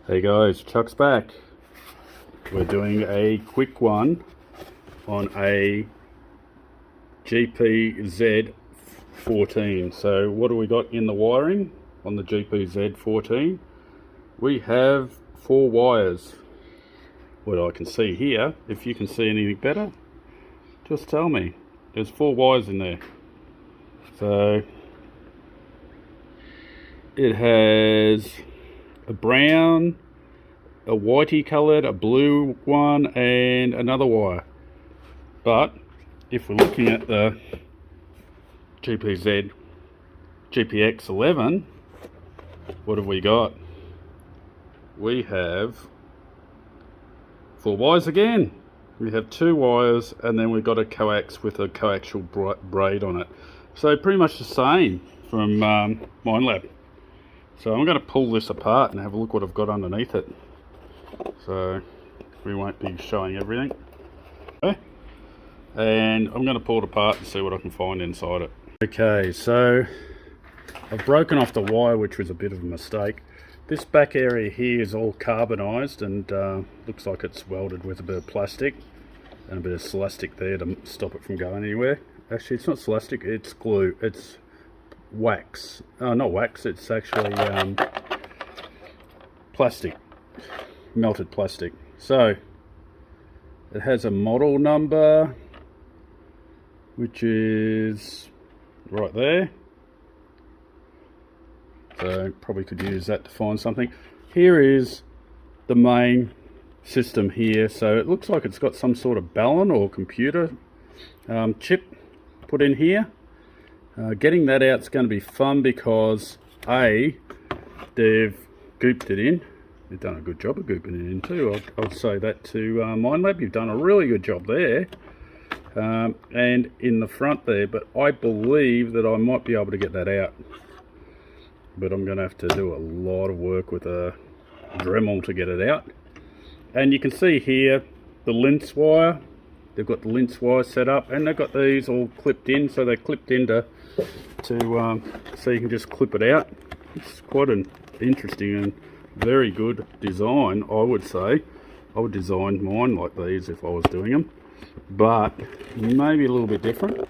Hey guys, Chuck's back. We're doing a quick one on a GPZ14. So what do we got in the wiring on the GPZ14? We have 4 wires. What I can see here, if you can see anything better, just tell me. There's 4 wires in there. So it has a brown, a whitey coloured, a blue one, and another wire. But if we're looking at the GPX11, what have we got? We have 4 wires again. We have 2 wires, and then we've got a coax with a coaxial braid on it. So pretty much the same from Minelab. So I'm going to pull this apart and have a look what I've got underneath it. So we won't be showing everything. Okay. And I'm going to pull it apart and see what I can find inside it. Okay, so I've broken off the wire, which was a bit of a mistake. This back area here is all carbonized and looks like it's welded with a bit of plastic and a bit of Celastic there to stop it from going anywhere. Actually, it's not Celastic, it's glue. It's wax. Not wax, it's actually plastic, melted plastic. So it has a model number, which is right there. So probably could use that to find something. Here is the main system here. So it looks like it's got some sort of ballon or computer chip put in here. Getting that out is going to be fun because they've gooped it in. They've done a good job of gooping it in too. I'll say that to Minelab. You've done a really good job there. And in the front there, but I believe that I might be able to get that out. But I'm going to have to do a lot of work with a Dremel to get it out. And you can see here the lens wire. They've got the lens wire set up, and they've got these all clipped in, so they're clipped into so you can just clip it out. It's quite an interesting and very good design, I would say. I would design mine like these if I was doing them, but maybe a little bit different.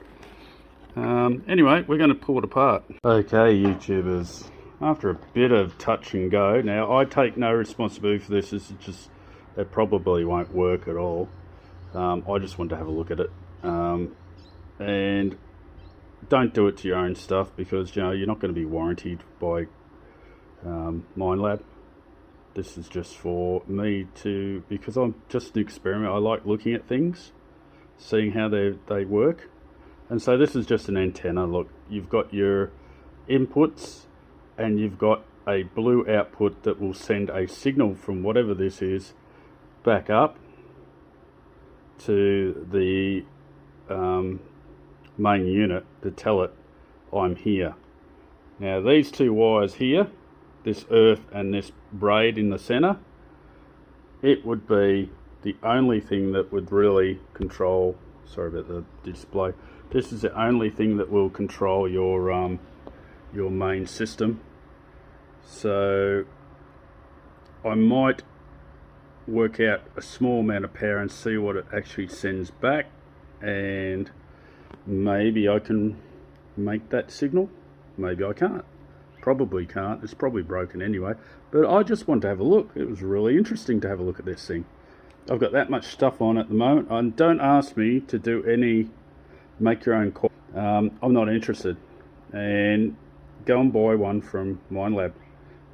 Anyway, we're going to pull it apart. Okay, YouTubers, after a bit of touch and go, now I take no responsibility for this. This is just, it probably won't work at all. I just want to have a look at it, and don't do it to your own stuff, because you know you're not going to be warranted by Minelab. This is just for me to, because I'm just an experiment. I like looking at things, seeing how they work. And so this is just an antenna. Look, you've got your inputs and you've got a blue output that will send a signal from whatever this is back up to the main unit to tell it I'm here. Now these 2 wires here, this earth and this braid in the center, it would be the only thing that would really control, sorry about the display, this is the only thing that will control your main system. So I might work out a small amount of power and see what it actually sends back, and maybe I can make that signal. Maybe I can't. Probably can't. It's probably broken anyway, but I just want to have a look. It was really interesting to have a look at this thing. I've got that much stuff on at the moment, and don't ask me to do any make your own coil. I'm not interested, and go and buy one from Minelab,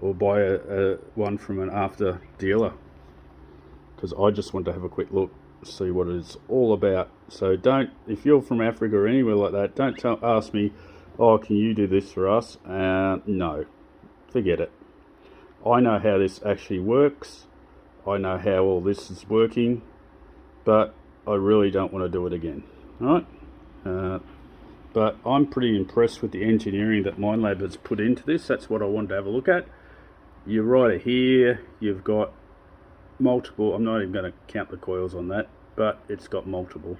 or buy one from an after dealer, because I just want to have a quick look, see what it's all about. So don't, if you're from Africa or anywhere like that, don't ask me, oh, can you do this for us? No, forget it. I know how this actually works. I know how all this is working, but I really don't want to do it again. All right? But I'm pretty impressed with the engineering that Minelab has put into this. That's what I wanted to have a look at. You're right here, you've got multiple, I'm not even going to count the coils on that, but it's got multiple.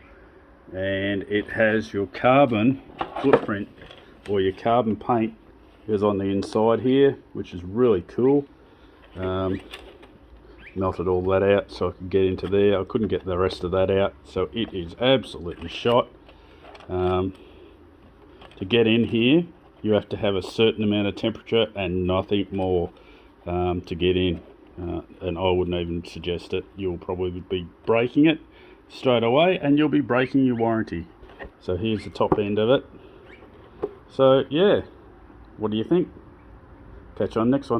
And it has your carbon footprint, or your carbon paint is on the inside here, which is really cool. melted all that out so I could get into there. I couldn't get the rest of that out, so it is absolutely shot. To get in here, you have to have a certain amount of temperature and nothing more to get in, and I wouldn't even suggest it. You'll probably be breaking it straight away, and you'll be breaking your warranty. So here's the top end of it. So yeah, what do you think? Catch you on next one.